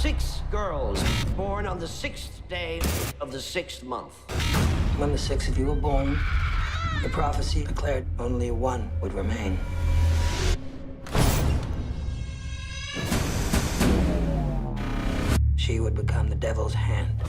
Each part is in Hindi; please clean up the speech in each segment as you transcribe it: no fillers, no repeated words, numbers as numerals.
6 girls born on the 6th day of the 6th month. When the 6 of you were born, the prophecy declared only one would remain. She would become the devil's hand.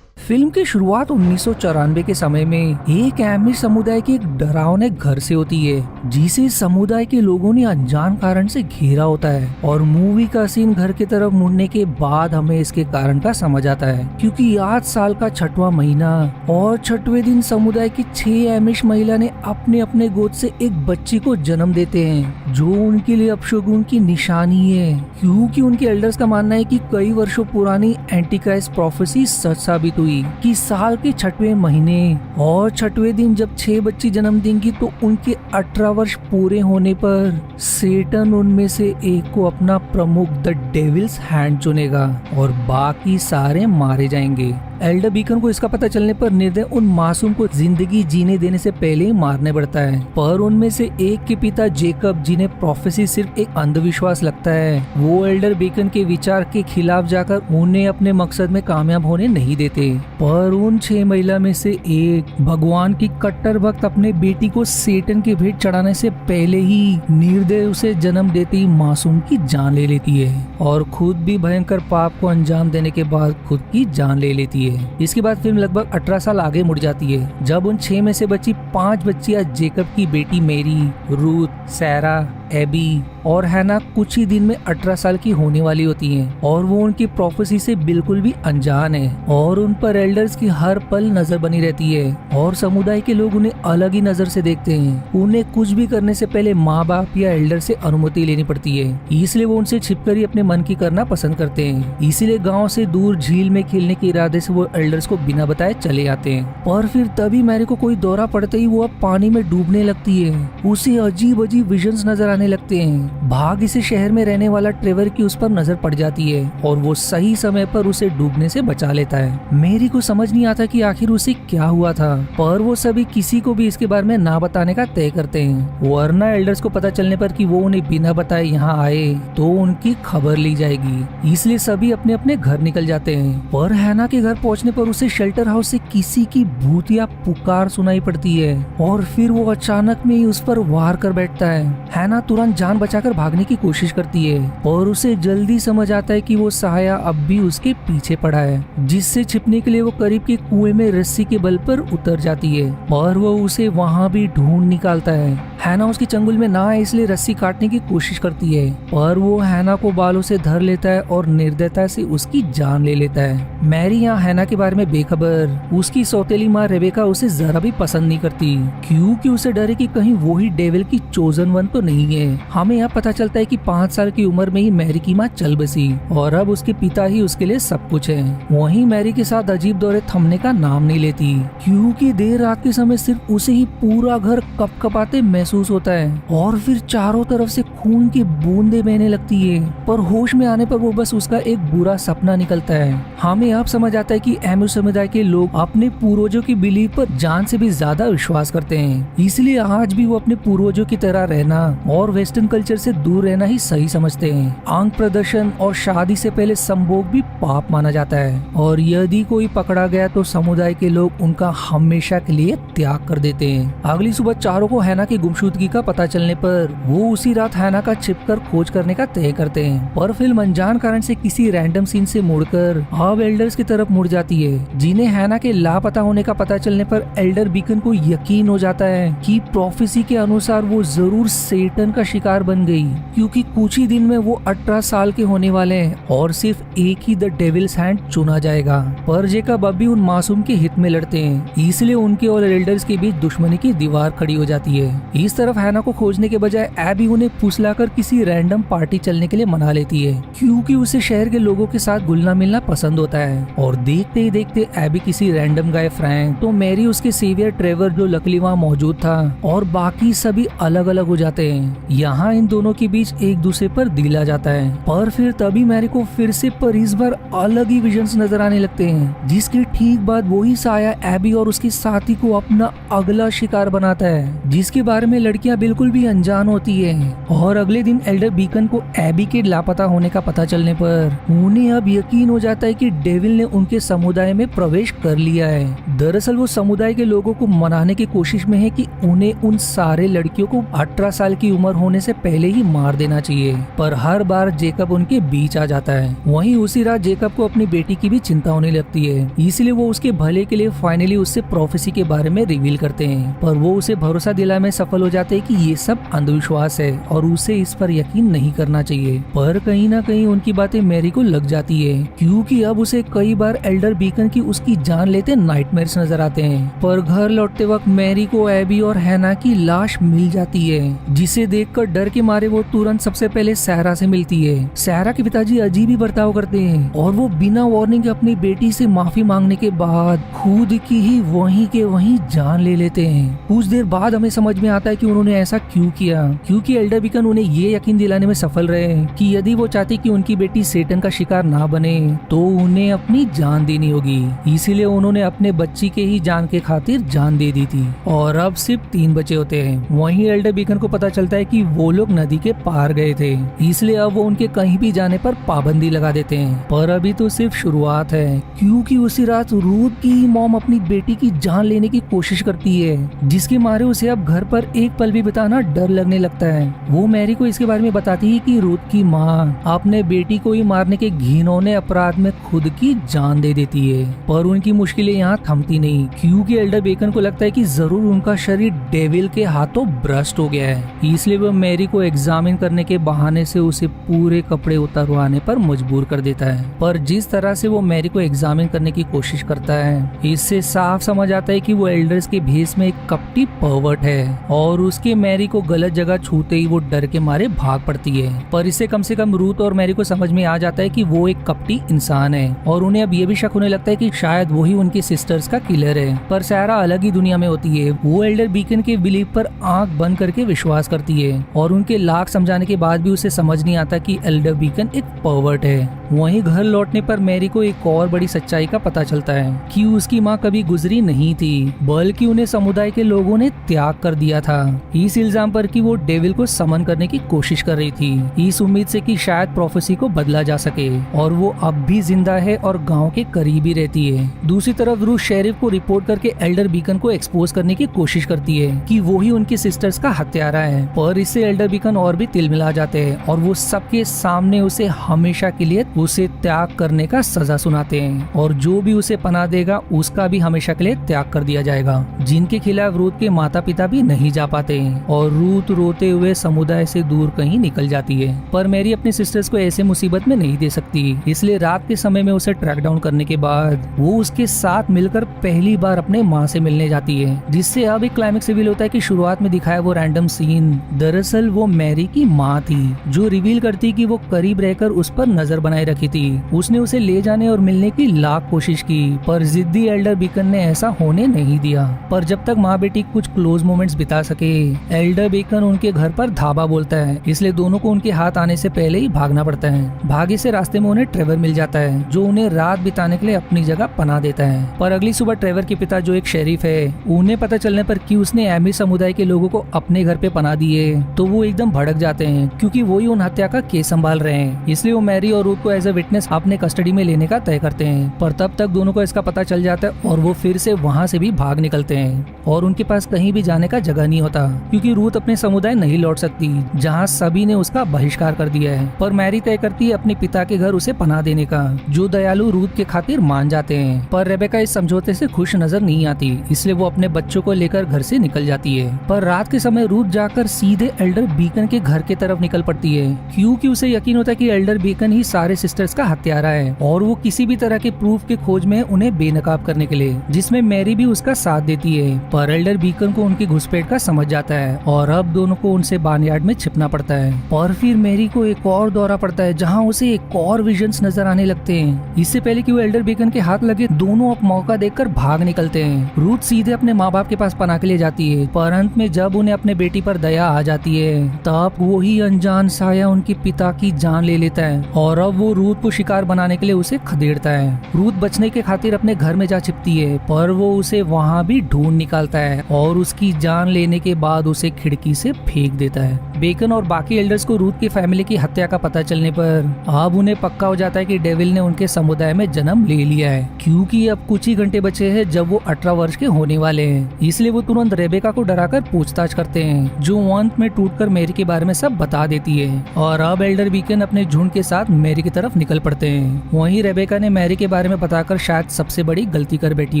Film की शुरुआत 1994 के समय में एक एमिश समुदाय के एक डरावने घर से होती है, जिसे समुदाय के लोगों ने अनजान कारण से घेरा होता है। और मूवी का सीन घर की तरफ मुड़ने के बाद हमें इसके कारण का समझ आता है, क्योंकि आज साल का 6वां महीना और 6वें दिन समुदाय की 6 एमिश महिला ने अपने अपने गोद से एक बच्ची को जन्म देते हैं, जो उनके लिए अपशगुन की निशानी है, क्योंकि उनके एल्डर्स का मानना है कि कई वर्षों पुरानी एंटीक्राइस्ट प्रोफेसी सच साबित हुई कि साल के 6वें महीने और 6वें दिन जब 6 बच्ची जन्म देंगी तो उनके 18 वर्ष पूरे होने पर सेटन उनमें से एक को अपना प्रमुख द डेविल्स हैंड चुनेगा और बाकी सारे मारे जाएंगे। एल्डर बीकन को इसका पता चलने पर निर्दय उन मासूम को जिंदगी जीने देने से पहले ही मारने पड़ता है, पर उनमें से एक के पिता जेकब, जिन्हें प्रोफेसी सिर्फ एक अंधविश्वास लगता है, वो एल्डर बीकन के विचार के खिलाफ जाकर उन्हें अपने मकसद में कामयाब होने नहीं देते। पर उन 6 महिला में से एक भगवान की कट्टर भक्त अपने बेटी को सेटन के भेंट चढ़ाने से पहले ही निर्दय उसे जन्म देते ही मासूम की जान ले लेती है और खुद भी भयंकर पाप को अंजाम देने के बाद खुद की जान ले लेती है। इसके बाद फिल्म लगभग 18 साल आगे मुड़ जाती है, जब उन 6 में से बची 5 बच्चियां जेकब की बेटी मेरी, रूथ, सैरा, एबी और हैना कुछ ही दिन में 18 साल की होने वाली होती हैं और वो उनकी प्रोफेसी से बिल्कुल भी अनजान है और उन पर एल्डर्स की हर पल नजर बनी रहती है और समुदाय के लोग उन्हें अलग ही नजर से देखते हैं। उन्हें कुछ भी करने से पहले माँ बाप या एल्डर से अनुमति लेनी पड़ती है, इसलिए वो उनसे छिपकर ही अपने मन की करना पसंद करते हैं। इसीलिए गाँव से दूर झील में खेलने के इरादे से वो एल्डर्स को बिना बताए चले जाते हैं। पर फिर तभी मैरी को कोई दौरा पड़ते ही वो अब पानी में डूबने लगती है। उसे अजीब अजीब विजन्स नजर आने लगते हैं। भाग्य से शहर में रहने वाला ट्रेवर की उस पर नजर पड़ जाती है और वो सही समय पर उसे डूबने से बचा लेता है। मेरी को समझ नहीं आता कि आखिर उसे क्या हुआ था, पर वो सभी किसी को भी इसके बारे में ना बताने का तय करते हैं, वरना एल्डर्स को पता चलने पर कि वो उन्हें बिना बताए यहाँ आए तो उनकी खबर ली जाएगी। इसलिए सभी अपने अपने घर निकल जाते हैं। पर हैना के घर पहुँचने पर उसे शेल्टर हाउस से किसी की भूतिया पुकार सुनाई पड़ती है और फिर वो अचानक में ही उस पर वार कर बैठता है। हैना तुरंत जान बचाकर भागने की कोशिश करती है और उसे जल्दी समझ आता है कि वो सहाया अब भी उसके पीछे पड़ा है, जिससे छिपने के लिए वो करीब के कुएं में रस्सी के बल पर उतर जाती है, पर वो उसे वहाँ भी ढूंढ निकालता है। हैना उसके चंगुल में ना आए इसलिए रस्सी काटने की कोशिश करती है, पर वो हैना को बालों से धर लेता है और निर्दयता से उसकी जान ले लेता है। मैरी यहाँ हैना के बारे में बेखबर, उसकी सौतेली माँ रेबेका उसे जरा भी पसंद नहीं करती, क्योंकि उसे डर है कि कहीं वो ही डेविल की चोजन वन तो नहीं है। हमें यहाँ पता चलता है कि 5 साल की उम्र में ही मैरी की माँ चल बसी और अब उसके पिता ही उसके लिए सब कुछ है। वहीं मैरी के साथ अजीब दौरे थमने का नाम नहीं लेती, क्योंकि देर रात के समय सिर्फ उसे ही पूरा घर कपकपाते महसूस होता है और फिर चारों तरफ से खून की बूंदें बहने लगती है। पर होश में आने पर वो बस उसका एक बुरा सपना निकलता है। हमें अब समझ आता है कि एमिश समुदाय के लोग अपने पूर्वजों की बिलीफ पर जान से भी ज्यादा विश्वास करते हैं, इसलिए आज भी वो अपने पूर्वजों की तरह रहना और वेस्टर्न कल्चर से दूर रहना ही सही समझते हैं। अंग प्रदर्शन और शादी से पहले संभोग भी पाप माना जाता है और यदि कोई पकड़ा गया तो समुदाय के लोग उनका हमेशा के लिए त्याग कर देते हैं। अगली सुबह चारों को हैना की गुमशुदगी का पता चलने पर वो उसी रात हैना का छिपकर खोज करने का तय करते हैं, पर फिल्म अनजान कारण से किसी रैंडम सीन से मुड़कर अब एल्डर्स की तरफ मुड़ जाती है, जिन्हें हैना के लापता होने का पता चलने पर एल्डर बीकन को यकीन हो जाता है कि प्रोफेसी के अनुसार वो जरूर सेटन का शिकार बन गई, क्योंकि कुछ ही दिन में वो 18 साल के होने वाले हैं और सिर्फ एक ही द डेविल्स हैंड चुना जाएगा। पर जेकब अब भी उन मासूम के हित में लड़ते हैं, इसलिए उनके और एल्डर्स के बीच दुश्मनी की दीवार खड़ी हो जाती है। इस तरफ हैना को खोजने के बजाय एबी उन्हें फुसलाकर किसी रैंडम पार्टी चलने के लिए मना लेती है, क्योंकि उसे शहर के लोगों के साथ घुलना मिलना पसंद होता है। और देखते ही देखते एबी किसी रैंडम गाय फ्रैंक, तो मैरी उसके सेवियर ट्रेवर जो लकली वहाँ मौजूद था और बाकी सभी अलग अलग हो जाते हैं। यहाँ इन दोनों के बीच एक दूसरे पर दिल आ जाता है, पर फिर तभी मैरी को फिर से पर इस बार अलग ही विजन्स नजर आने लगते हैं, जिसके ठीक बाद वही साया एबी और उसके साथी को अपना अगला शिकार बनाता है, जिसके बारे में लड़कियां बिल्कुल भी अनजान होती है। और अगले दिन एल्डर बीकन को एबी के लापता होने का पता चलने पर उन्हें अब यकीन हो जाता है कि डेविल ने उनके समुदाय में प्रवेश कर लिया है। दरअसल वो समुदाय के लोगों को मनाने की कोशिश में है कि उन्हें उन सारे लड़कियों को 18 साल की उम्र होने से पहले ही मार देना चाहिए, पर हर बार जेकब उनके बीच आ जाता है। वहीं उसी रात जेकब को अपनी बेटी की भी चिंता होने लगती है, इसलिए वो उसके भले के लिए फाइनली उससे प्रोफेसी के बारे में रिवील करते हैं, पर वो उसे भरोसा दिलाने में सफल हो जाते हैं कि ये सब अंधविश्वास है और उसे इस पर यकीन नहीं करना चाहिए। पर कहीं ना कहीं उनकी बातें मैरी को लग जाती है, क्योंकि अब उसे कई बार एल्डर बीकन की उसकी जान लेते नाइटमेयर्स नजर आते हैं। पर घर लौटते वक्त मैरी को एबी और हैना की लाश मिल जाती है, जिसे देखकर डर के मारे वो तुरंत सबसे पहले सहरा से मिलती है। सहरा के पिताजी अजीब ही बर्ताव करते हैं और वो बिना वार्निंग अपनी बेटी से माफी मांगने के बाद खुद की ही वहीं के वहीं जान ले लेते हैं। कुछ देर बाद हमें समझ में आता है कि उन्होंने ऐसा क्यों किया, क्योंकि एल्डर बीकन उन्हें ये यकीन दिलाने में सफल रहे कि यदि वो चाहते कि उनकी बेटी सेटन का शिकार ना बने तो उन्हें अपनी जान देनी होगी, इसीलिए उन्होंने अपने बच्ची के ही जान के खातिर जान दे दी थी। और अब सिर्फ 3 बचे होते हैं। वहीं एल्डर बीकन को पता चलता है कि वो लोग नदी के पार गए थे, इसलिए अब वो उनके कहीं भी जाने पर पाबंदी लगा देते हैं। पर अभी तो सिर्फ शुरुआत है, क्योंकि उसी रात रूथ की मॉम अपनी बेटी की जान लेने की कोशिश करती है, जिसके मारे उसे अब घर पर एक पल भी बिताना डर लगने लगता है। वो मैरी को इसके बारे में बताती है कि रूथ की माँ अपने बेटी को ही मारने के घिनौने अपराध में खुद की जान दे देती है। पर उनकी मुश्किलें यहाँ थमती नहीं, क्योंकि एल्डर बेकन को लगता है कि जरूर उनका शरीर डेविल के हाथों भ्रष्ट हो गया है, इसलिए वो मैरी को एग्जामिन करने के बहाने से उसे पूरे कपड़े उतारवाने पर मजबूर कर देता है। पर जिस तरह से वो मैरी को एग्जामिन करने की कोशिश करता है, इससे साफ समझ आता है कि वो एल्डर्स के भेष में एक कपटी पर्वर्ट है और उसके मैरी को गलत जगह छूते ही वो डर के मारे भाग पड़ती है। पर इससे कम से कम रूथ और मैरी को समझ में आ जाता है कि वो एक कपटी इंसान है और उन्हें अब ये भी शक होने लगता है कि शायद वही उनकी सिस्टर्स का किलर है। पर सारा अलग ही दुनिया में होती है। वो एल्डर बीकन के बिलीव पर आंख बंद करके विश्वास करती है और उनके लाख समझाने के बाद भी उसे समझ नहीं आता कि एल्डर बीकन एक पर्वर्ट है। वहीं घर लौटने पर मैरी को एक और बड़ी सच्चाई का पता चलता है कि उसकी माँ कभी गुजरी नहीं थी, बल्कि उन्हें समुदाय के लोगों ने त्याग कर दिया था, इस इल्जाम पर कि वो डेविल को समन करने की कोशिश कर रही थी, इस उम्मीद से कि शायद प्रोफेसी को बदला जा सके। और वो अब भी जिंदा है और गांव के करीब ही रहती है। दूसरी तरफ रूथ शेरिफ को रिपोर्ट करके एल्डर बीकन को एक्सपोज करने की कोशिश करती है कि वो ही उनकी सिस्टर्स का हत्यारा है। पर इससे एल्डर बीकन और भी तिलमिला जाते हैं और वो सबके सामने उसे हमेशा के लिए उसे त्याग करने का सजा सुनाते हैं और जो भी उसे पनाह देगा उसका भी हमेशा के लिए त्याग कर दिया जाएगा, जिनके खिलाफ रूथ के माता पिता भी नहीं जा पाते हैं और रूथ रोते हुए समुदाय से दूर कहीं निकल जाती है। पर मैरी अपने सिस्टर्स को ऐसे मुसीबत में नहीं दे सकती, इसलिए रात के समय में उसे ट्रैक डाउन करने के बाद वो उसके साथ मिलकर पहली बार अपने माँ से मिलने जाती है, जिससे अब एक क्लाइमेक्स रिवील होता है कि शुरुआत में दिखाया वो रैंडम सीन दरअसल वो मैरी की माँ थी, जो रिवील करती कि वो करीब रहकर उस पर नजर बनाए रखी थी। उसने उसे ले जाने और मिलने की लाख कोशिश की, पर जिद्दी एल्डर बीकन ने ऐसा होने नहीं दिया। पर जब तक माँ बेटी कुछ क्लोज मोमेंट्स बिता सके, एल्डर बीकन उनके घर पर धाबा बोलता है, इसलिए दोनों को उनके हाथ आने से पहले ही भागना पड़ता है। भाग्य से रास्ते में उन्हें ट्रेवर मिल जाता है, जो उन्हें रात बिताने के लिए अपनी जगह पनाह देता है। पर अगली सुबह ट्रेवर के पिता, जो एक शेरिफ है, उन्हें पता चलने पर कि उसने एमी समुदाय के लोगों को अपने घर पे पनाह दी है, तो वो एकदम भड़क जाते हैं, क्योंकि वो ही उन हत्या का केस संभाल रहे हैं। इसलिए वो मैरी और रूथ को एज अ विटनेस अपने कस्टडी में लेने का तय करते हैं। पर तब तक दोनों को इसका पता चल जाता है और वो फिर से वहाँ से भी भाग निकलते हैं और उनके पास कहीं भी जाने का जगह नहीं होता, क्योंकि रूथ अपने समुदाय नहीं लौट सकती, जहाँ सभी ने उसका बहिष्कार कर दिया है। पर मैरी तय करती है अपने पिता के घर उसे पनाह देने का, जो दयालु रूथ के खातिर मान जाते हैं। पर रेबेका इस समझौते से खुश नजर नहीं आती, इसलिए वो अपने बच्चों को लेकर घर से निकल जाती है। पर रात के समय रूथ जाकर सीधे एल्डर बीकन के घर के तरफ निकल पड़ती है, क्योंकि उसे यकीन होता है कि एल्डर बीकन ही सारे सिस्टर्स का हत्यारा है और वो किसी भी तरह के प्रूफ के खोज में उन्हें बेनकाब करने के लिए, जिसमें मैरी भी उसका साथ देती है। पर एल्डर बीकन को उनकी घुसपैठ का समझ जाता है और अब दोनों को उनसे बार्नयार्ड में छिपना पड़ता है। और फिर मैरी को एक और दौरा पड़ता है, जहाँ उसे एक और विजन्स नजर आने लगते हैं। इससे पहले कि वो एल्डर बीकन के हाथ लगे, दोनों अब मौका देखकर भाग निकलते हैं। रूथ सीधे अपने माँ बाप के पास पनाह के लिए जाती है, पर अंत में जब उन्हें अपने बेटी पर दया आ जाती है तब वही अनजान साया उनके पिता की जान ले लेता है और अब वो रूथ को शिकार बनाने के लिए उसे खदेड़ता है। रूथ बचने के खातिर अपने घर में जा छिपती है पर वो उसे वहाँ भी ढूंढ निकालता है और उसकी जान लेने के बाद उसे खिड़की से फेंक देता है। बेकन और बाकी एल्डर्स को रूथ की फैमिली की हत्या का पता चलने पर अब उन्हें पक्का हो जाता है कि डेविल ने उनके समुदाय में जन्म ले लिया है, क्योंकि अब कुछ ही घंटे बचे हैं जब वो 18 वर्ष के होने वाले हैं। इसलिए वो तुरंत रेबेका को डराकर पूछताछ करते हैं, जो अंत में टूटकर मैरी के बारे में सब बता देती है और अब एल्डर बीकन अपने झुंड के साथ मैरी की तरफ निकल पड़ते हैं। वहीं रेबेका ने मैरी के बारे में बताकर शायद सबसे बड़ी गलती कर बैठी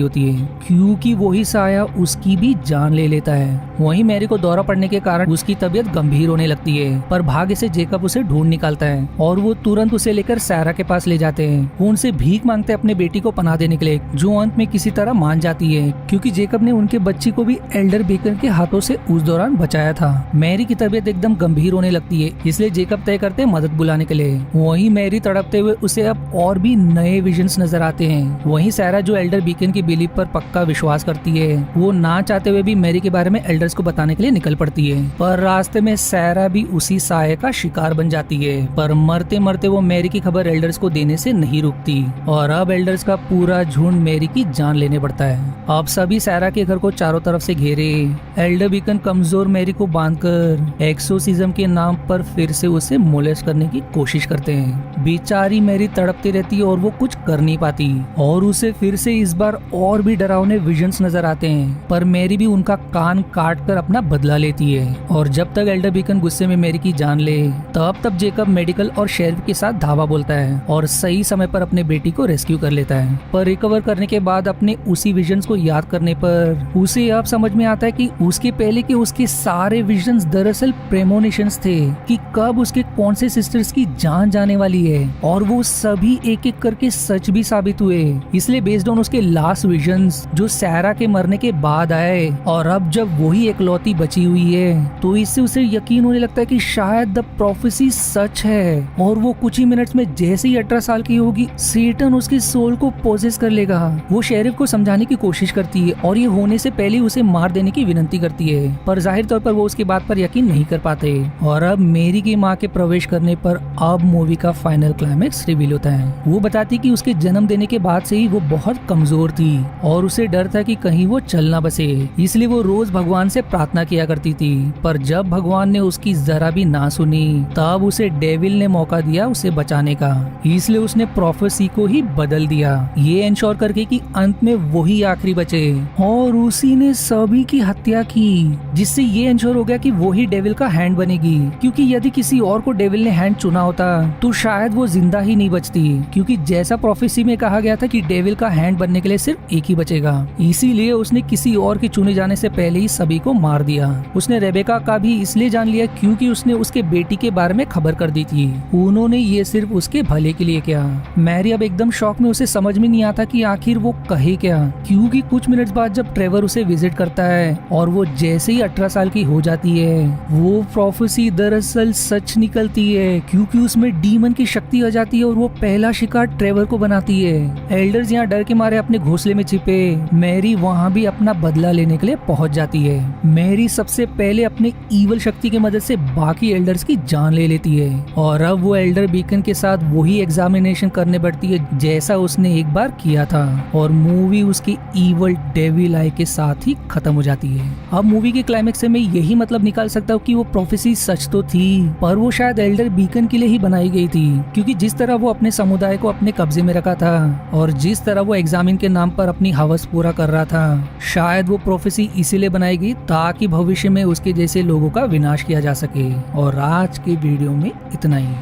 होती है, क्योंकि वही साया उसकी भी जान ले लेता है। वहीं मैरी को दौरा पड़ने के कारण उसकी तबीयत गंभीर होने लगती है, पर भाग्य से जेकब उसे ढूंढ निकालता है और वो तुरंत उसे लेकर सारा के पास ले जाते हैं। वो उनसे भीख मांगते अपने बेटी को पनाह देने के लिए, जो अंत में किसी तरह मान जाती है, क्योंकि जेकब ने उनके बच्ची को भी एल्डर बेकन के हाथों से उस दौरान बचाया था। मैरी की तबीयत एकदम गंभीर होने लगती है, इसलिए जेकब तय करते हैं मदद बुलाने के लिए। वहीं मैरी तड़पते हुए उसे अब और भी नए विजन्स नजर आते हैं। वहीं सारा, जो एल्डर बीकन की बिलीफ पर पक्का विश्वास करती है, वो ना चाहते हुए भी मैरी के बारे में एल्डर्स को बताने के लिए निकल पड़ती है, पर रास्ते में सारा भी उसी साये का शिकार बन जाती है। पर मरते मरते वो मैरी की खबर एल्डर्स को देने से नहीं रुकती और अब एल्डर्स का पूरा झुंड मैरी की जान लेने पड़ता है। अब सभी सारा के घर को चारों तरफ से घेरे एल्डर बीकन कमजोर मैरी को बांधकर एक्सोसिज्म के नाम पर फिर से उसे मोलेस्ट करने की कोशिश करते हैं। बेचारी मैरी तड़पती रहती है और वो कुछ कर नहीं पाती और उसे फिर से इस बार और भी डरावने विजन्स नजर आते हैं, पर मैरी भी उनका कान काट कर अपना बदला लेती है। और जब तक एल्डर बीकन गुस्से में मैरी की जान ले तब जेकब मेडिकल और शेरिफ के साथ धावा बोलता है और सही समय पर अपने बेटी को रेस्क्यू कर लेता है। पर रिकवर करने के बाद अपने उसी विजन्स को याद करने पर उसे अब समझ में आता है कि उसके पहले के उसके सारे विजन्स दरअसल प्रेमोनिशंस थे, कि कब उसके कौन से सिस्टर्स की जान जाने वाली है, और वो सभी एक एक करके सच भी साबित हुए। इसलिए बेस्ड ऑन उसके लास्ट विजन्स जो सारा के मरने के बाद आए और अब जब वही एकलौती बची हुई है, तो इससे उसे यकीन होने लगता है कि शायद द प्रोफेसी सच है और वो कुछ ही मिनट्स में जैसे ही 18 साल की होगी सेटन उसकी सोल को पोजेस कर लेगा। वो शेरिफ को समझाने की कोशिश करती है और ये होने से पहले उसे मार देने की विनती करती है, पर जाहिर तौर पर वो उसकी बात पर यकीन नहीं कर पाते। और अब मेरी की माँ के प्रवेश करने पर अब मूवी का फाइनल क्लाइमेक्स रिवील होता है। वो बताती कि उसके जन्म देने के बाद से ही वो बहुत कमजोर थी और उसे डर था कि कहीं वो चल ना बसे, इसलिए वो रोज भगवान से प्रार्थना किया करती थी। पर जब भगवान ने उसकी जरा भी ना सुनी तब उसे डेविल ने मौका दिया उसे बचाने का, इसलिए उसने प्रोफेसी को ही बदल दिया, ये इंश्योर करके कि अंत में वही आखिरी बचे। और उसी ने सभी की हत्या की, जिससे ये इंश्योर हो गया कि वही डेविल का हैंड बनेगी, क्योंकि यदि किसी और को डेविल ने हैंड चुना होता तो शायद वो जिंदा ही नहीं बचती, क्योंकि जैसा प्रोफेसी में कहा गया था कि डेविल का हैंड बनने के लिए सिर्फ एक ही बचेगा। इसीलिए उसने किसी और के चुने जाने से पहले ही सभी को मार दिया। उसने रेबेका का भी इसलिए जान लिया क्योंकि उसने उसके बेटी के बारे में खबर कर दी थी। उन्होंने ये सिर्फ उसके भले के लिए किया। मैरी अब एकदम शॉक में, उसे समझ में नहीं आता कि आखिर वो कहे क्या, क्योंकि कुछ मिनट्स बाद जब ट्रेवर उसे विजिट करता है और वो जैसे ही 18 साल की हो जाती है, वो प्रोफेसी दरअसल सच निकलती है, क्योंकि उसमें डीमन की शक्ति आ जाती है और वो पहला शिकार ट्रेवर को बनाती है। एल्डर्स यहाँ डर के मारे अपने घोंसले में छिपे, मैरी वहाँ भी अपना बदला लेने के लिए पहुँच जाती है। मैरी सबसे पहले अपने ईवल शक्ति की मदद से बाकी एल्डर्स की जान ले लेती है और अब वो एल्डर बीकन के साथ वही एग्जामिनेशन करने बढ़ती है जैसा उसने एक बार किया था, और मूवी उसकी ईवल डेविल आई के साथ ही खत्म हो जाती है। अब मूवी के क्लाइमेक्स से मैं यही मतलब निकाल सकता हूँ कि वो प्रोफेसी सच तो थी, पर वो शायद एल्डर बीकन के लिए ही बनाई गई थी, क्योंकि जिस तरह वो अपने समुदाय को अपने कब्जे में रखा था और जिस तरह वो एग्जामिन के नाम पर अपनी हवस पूरा कर रहा था, शायद वो प्रोफेसी इसीलिए बनाई गई ताकि भविष्य में उसके जैसे लोगों का विनाश किया जा सके। और आज के वीडियो में इतना ही।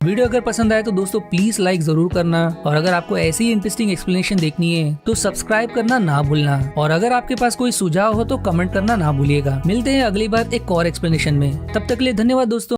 वीडियो अगर पसंद आए तो दोस्तों प्लीज लाइक जरूर करना, और अगर आपको ऐसी ही इंटरेस्टिंग एक्सप्लेनेशन देखनी है तो सब्सक्राइब करना ना भूलना, और अगर आपके पास कोई सुझाव हो तो कमेंट करना ना भूलिएगा। मिलते हैं अगली बार एक और एक्सप्लेनेशन में, तब तक के लिए धन्यवाद दोस्तों।